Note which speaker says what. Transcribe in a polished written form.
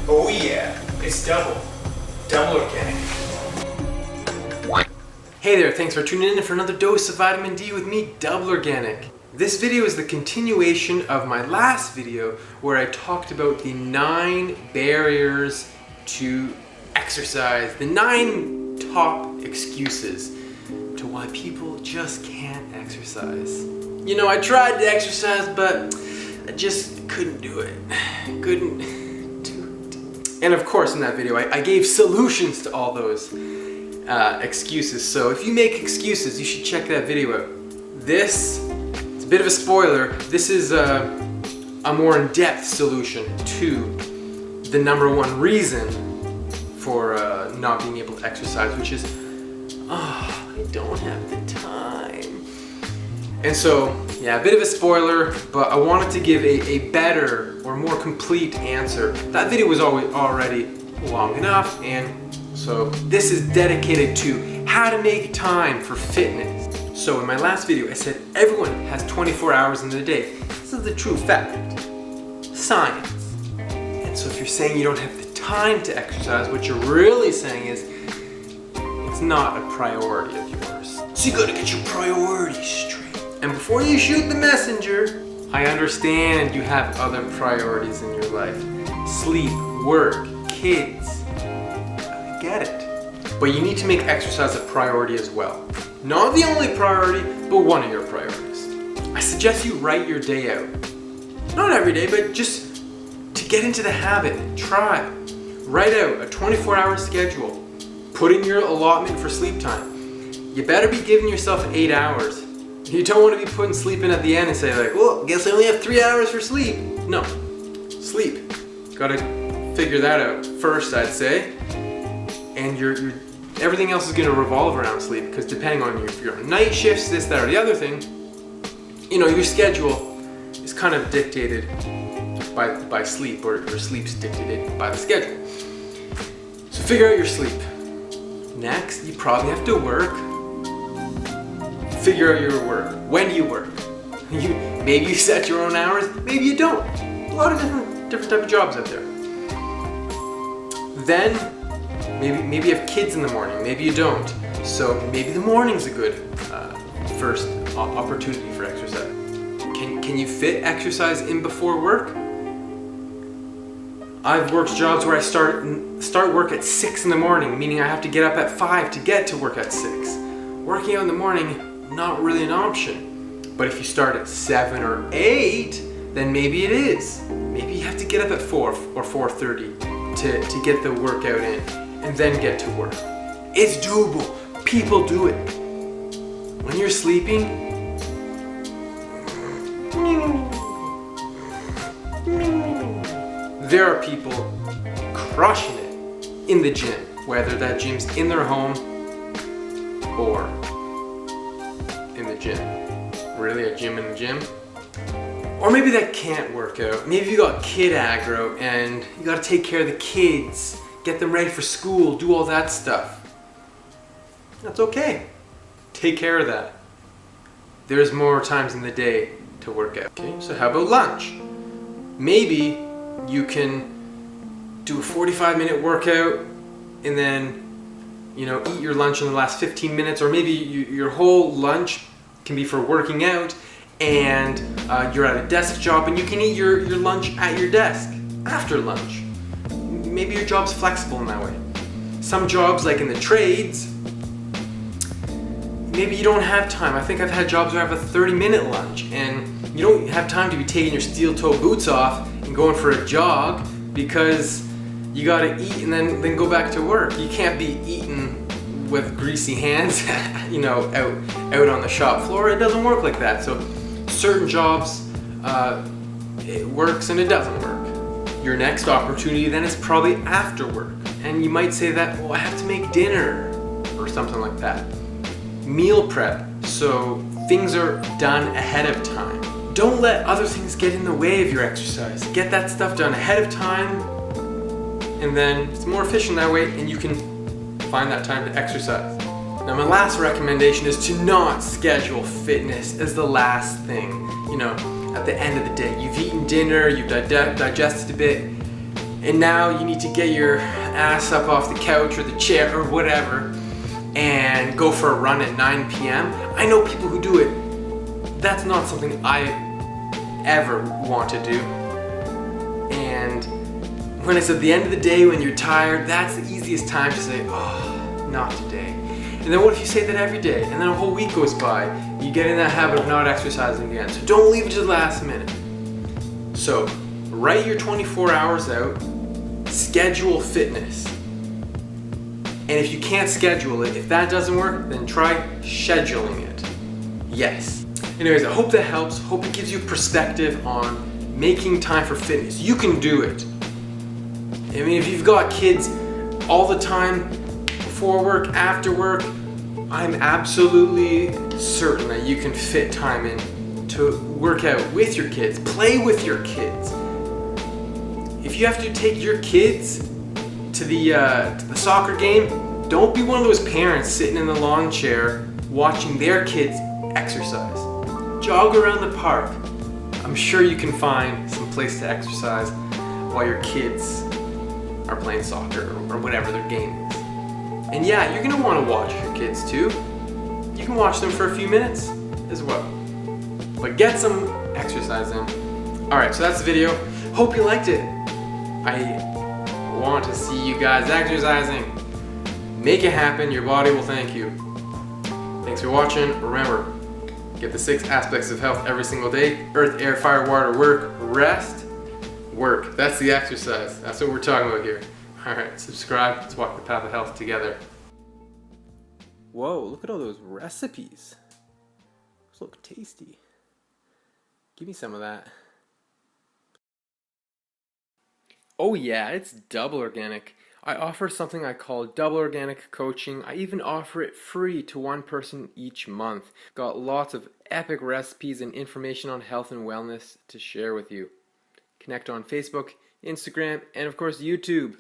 Speaker 1: Oh yeah, it's double organic. Hey there, thanks for tuning in for another dose of vitamin D with me, Double Organic. This video is the continuation of my last video where I talked about the 9 barriers to exercise, the 9 top excuses to why people just can't exercise. You know, I tried to exercise, but I just couldn't do it. Couldn't do it. And of course in that video, I gave solutions to all those excuses. So if you make excuses, you should check that video out. This, it's a bit of a spoiler, this is a more in-depth solution to the number 1 reason for not being able to exercise, which is, I don't have the time. And so, yeah, a bit of a spoiler, but I wanted to give a better or more complete answer. That video was already long enough, and so this is dedicated to how to make time for fitness. So in my last video, I said everyone has 24 hours in the day. This is the true fact. Science. And so if you're saying you don't have the time to exercise, what you're really saying is it's not a priority of yours. So you gotta get your priorities straight. And before you shoot the messenger, I understand you have other priorities in your life. Sleep, work, kids. I get it. But you need to make exercise a priority as well. Not the only priority, but one of your priorities. I suggest you write your day out. Not every day, but just to get into the habit. Try. Write out a 24-hour schedule. Put in your allotment for sleep time. You better be giving yourself 8 hours. You don't want to be putting sleep in at the end and say like, well, guess I only have 3 hours for sleep. No, sleep. Gotta figure that out first, I'd say. And everything else is gonna revolve around sleep, because depending on if you're on night shifts, this, that, or the other thing, you know, your schedule is kind of dictated by sleep, or sleep's dictated by the schedule. So figure out your sleep. Next, you probably have to work. Figure out your work. When do you work? Maybe you set your own hours, maybe you don't. A lot of different type of jobs out there. Then, maybe you have kids in the morning, maybe you don't. So maybe the morning's a good first opportunity for exercise. Can you fit exercise in before work? I've worked jobs where I start work at 6 in the morning, meaning I have to get up at 5 to get to work at 6. Working out in the morning, not really an option. But if you start at 7 or 8, then maybe it is. Maybe you have to get up at 4 or 4:30 to get the workout in and then get to work. It's doable. People do it. When you're sleeping, there are people crushing it in the gym, whether that gym's in their home or in the gym. Really, a gym in the gym? Or maybe that can't work out. Maybe you got kid aggro and you gotta take care of the kids, get them ready for school, do all that stuff. That's okay. Take care of that. There's more times in the day to work out. Okay, so how about lunch? Maybe you can do a 45-minute workout and then, you know, eat your lunch in the last 15 minutes, or maybe your whole lunch can be for working out, and you're at a desk job and you can eat your lunch at your desk after lunch. Maybe your job's flexible in that way. Some jobs, like in the trades, maybe you don't have time. I think I've had jobs where I have a 30-minute lunch and you don't have time to be taking your steel-toe boots off and going for a jog because you gotta eat and then go back to work. You can't be eating with greasy hands, you know, out on the shop floor. It doesn't work like that. So certain jobs, it works and it doesn't work. Your next opportunity then is probably after work. And you might say that, well, I have to make dinner or something like that. Meal prep, so things are done ahead of time. Don't let other things get in the way of your exercise. Get that stuff done ahead of time, and then it's more efficient that way, and you can find that time to exercise. Now my last recommendation is to not schedule fitness as the last thing. You know, at the end of the day, you've eaten dinner, you've digested a bit, and now you need to get your ass up off the couch or the chair or whatever and go for a run at 9 p.m. I know people who do it. That's not something I ever want to do. And when it's at the end of the day when you're tired, that's the easiest time to say, oh, not today. And then what if you say that every day and then a whole week goes by, you get in that habit of not exercising again. So don't leave it to the last minute. So write your 24 hours out, schedule fitness. And if you can't schedule it, if that doesn't work, then try scheduling it. Yes. Anyways, I hope that helps. Hope it gives you perspective on making time for fitness. You can do it. I mean, if you've got kids all the time, before work, after work, I'm absolutely certain that you can fit time in to work out with your kids, play with your kids. If you have to take your kids to the soccer game, don't be one of those parents sitting in the lawn chair watching their kids exercise. Jog around the park. I'm sure you can find some place to exercise while your kids are playing soccer or whatever their game is. And yeah, you're gonna wanna watch your kids too. You can watch them for a few minutes as well. But get some exercise in. Alright, so that's the video. Hope you liked it. I want to see you guys exercising. Make it happen, your body will thank you. Thanks for watching. Remember, get the 6 aspects of health every single day. Earth, air, fire, water, work, rest, work. That's the exercise. That's what we're talking about here. Alright, subscribe. Let's walk the path of health together. Whoa, look at all those recipes. Those look tasty. Give me some of that. Oh yeah, it's double organic. I offer something I call double organic coaching. I even offer it free to one person each month. Got lots of epic recipes and information on health and wellness to share with you. Connect on Facebook, Instagram, and of course YouTube.